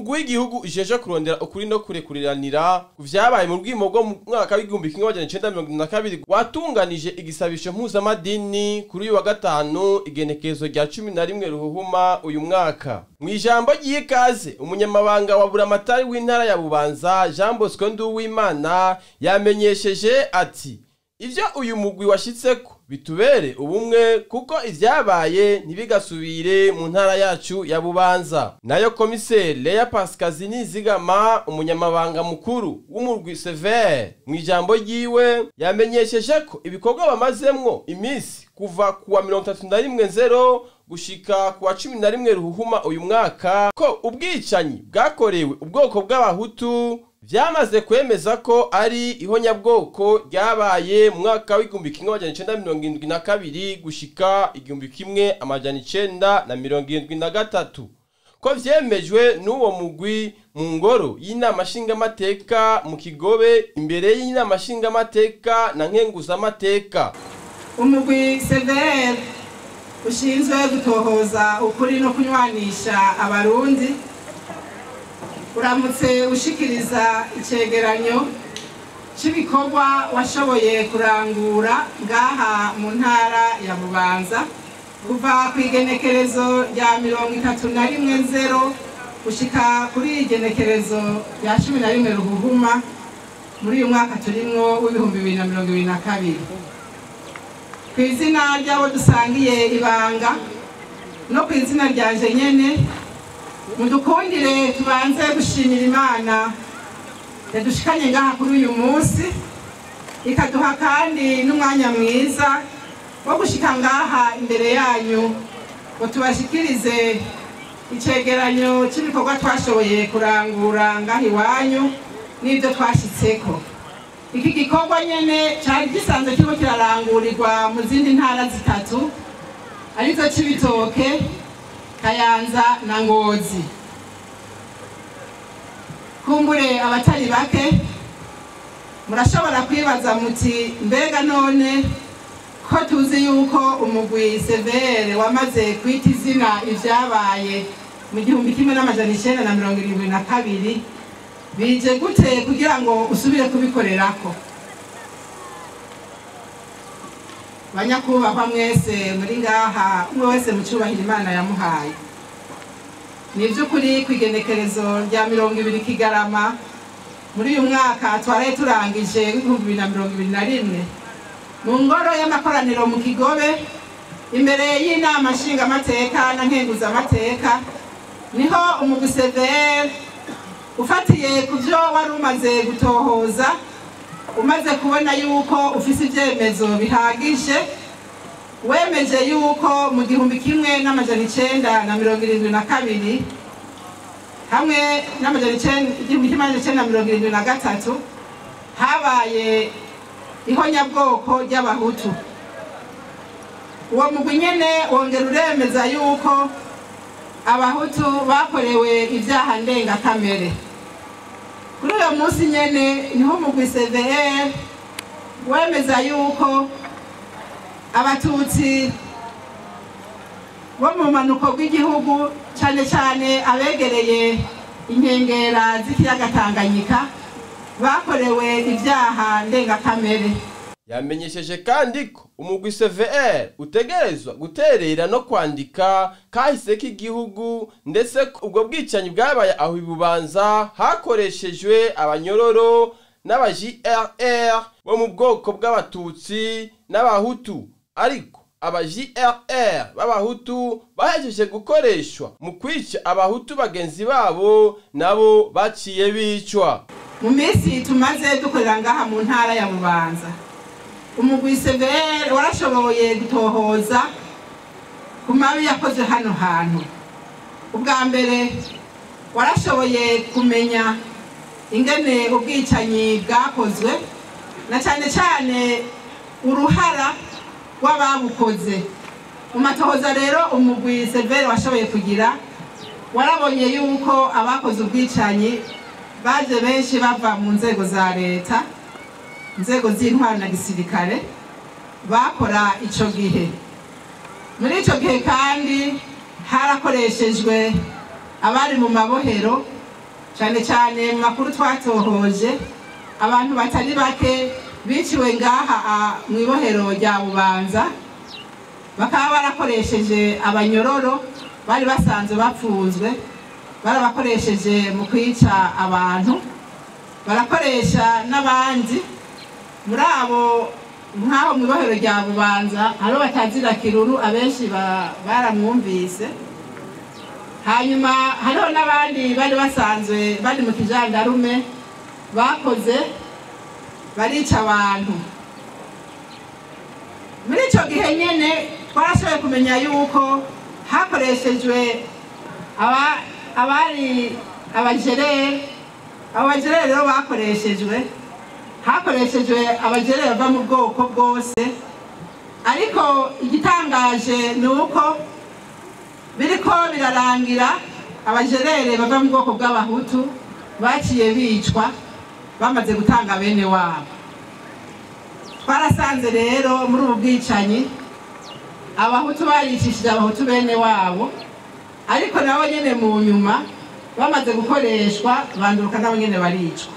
umugwi w'igihugu Ujejwe kurondera ukuri no kurekuriranira kuvyabaye mu rwimo rwo mu mwaka w'igihumbi kimwe amajana 1972 watunganije igisabisho mpuzamadini kuri uyu wa gatanu igenekerezo rya 11 ruhuhuma uyu mwaka. Mwijambo ry'ikaze umunyamabanga wa buramatari w'intara ya Ibubanza Jean Bosco Nduwimana yamenyesheje ati ivyo uyu mugwi washitseko bitubere ubumwe kuko ivyabaye ntibigasubire mu ntara yacu ya Ibubanza. Nayo komiseri Leya Pascazini Zigama umunyamabanga mukuru w'umurwi severe mwijambo ryiwe yamenyesheje ko ibikorwa bamazemwo imisi kuva kuwa 31 gushika kuwa 11 ruhuhuma uyu mwaka ko ubwicanyi bwakorewe ubwoko bw'abahutu vyamaze kwemeza ko ari ihonyabwoko ryabaye mu mwaka w'igihumbi kimwe amajana 1972 gushika igihumbi kimwe amajana 1973 ko vyemejwe n'uwo mugwi mu ngoro y'inama nshingamateka mu Kigobe imbere y'inama nshingamateka na nkenguzamateka. Umugwi severe ushinzwe gutohoza ukuri no kunywanisha abarundi uramutse ushikiriza icegeranyo c'ibikorwa washoboye kurangura ngaha mu ntara ya Ibubanza kuva kwigenekerezo rya 31 gushika kuri igenekerezo rya 11 ruhuhuma muri uyu mwaka turimwo w'ibihumbi 2022. Kw'izina ry'abo dusangiye ibanga no kw'izina ryanje nyene mudukundire tubanze gushimira Imana yadushikanye ngaha kuri uyu munsi ikaduha kandi n'umwanya mwiza wo gushika ngaha imbere yanyu ngo tubashikirize icegeranyo cy'ibikorwa twashoboye kurangura ngaha iwanyu n'ibyo twashitseko. Iki gikorwa nyene cyari gisanzwe kiriko kirarangurirwa mu zindi ntara zitatu arizo Cibitoke, Kayanza na Ngozi. Kumbure abatari bake murashobora kwibaza muti mbega none ko tuzi yuko umugwi severe wamaze kwita izina ivyabaye mu gihumbi kimwe n'amajana 1972 bije gute kugira ngo usubire kubikorerako? Banyakubahwa mwese muri ngaha umwe wese mu cyubahiro Imana yamuhaye. Ni by'ukuri kwigenekerezo rya 20 Kigarama muri uyu mwaka twaraye turangije 2021 mu ngoro y'amakoraniro mu Kigobe imbere y'inama nshingamateka na nkenguzamateka niho umugwi severe ufatiye kuvyo wari umaze gutohoza umaze kubona yuko ufise ivyemezo bihagije wemeje yuko mu gihumbi kimwe n'amajana 972 hamwe n'amajana 1973 habaye ihonyabwoko ry'abahutu. Uwo mugwi nyene wongera uremeza yuko abahutu bakorewe ivyaha ndengakamere. Kuri uyo munsi nyene niho umugwi severe wemeza yuko abatutsi bo mu manuko bw'igihugu cane cane abegereye inkengera z'ikiyaga Tanganyika bakorewe ivyaha ndengakamere. Yamenyesheje kandi ko umugwi severe utegerezwa guterera no kwandika kahise k'igihugu ndetse ubwo bwicanyi bwabaye aho Ibubanza hakoreshejwe abanyororo n'aba-JRR bo mu bwoko bw'abatutsi n'abahutu, ariko aba-JRR b'abahutu bahejeje gukoreshwa mu kwica abahutu bagenzi babo nabo baciye bicwa. Mu minsi tumaze dukorera ngaha mu ntara ya Ibubanza umugwi severe warashoboye gutohoza ku mabi yakoze hano hantu. Ubwa mbere warashoboye kumenya ingene ubwicanyi bwakozwe na cyane cyane uruhara w'ababukoze. Mu matohoza rero umugwi severe washoboye kugira warabonye yuko abakoze ubwicanyi baje benshi bava mu nzego za leta, inzego z'intwaro na gisirikare bakora ico gihe. Muri ico gihe kandi harakoreshejwe abari mu mabohero cyane cyane mu makuru twatohoje abantu batari bake biciwe ngaha mu ibohero rya Bubanza, bakaba barakoresheje abanyororo bari basanzwe bapfunzwe, barabakoresheje mu kwica abantu, barakoresha n'abandi muri abo nk'aho mu ibohero rya Bubanza hariho batazira Kiruru, abenshi baramwumvise. Hanyuma hariho n'abandi bari basanzwe bari mu kijandarume bakoze barica abantu. Muri icyo gihe nyene twarashoboye kumenya yuko hakoreshejwe abajerere rero hakoreshejwe abajerere bava mu bwoko bwose, ariko igitangaje ni uko biriko birarangira abajerere bava mu bwoko bw'abahutu baciye bicwa bamaze gutanga bene wabo. Twarasanze rero muri ubu bwicanyi abahutu baricishije abahutu bene wabo, ariko nabo nyene mu nyuma bamaze gukoreshwa banduruka nabo nyene baricwa.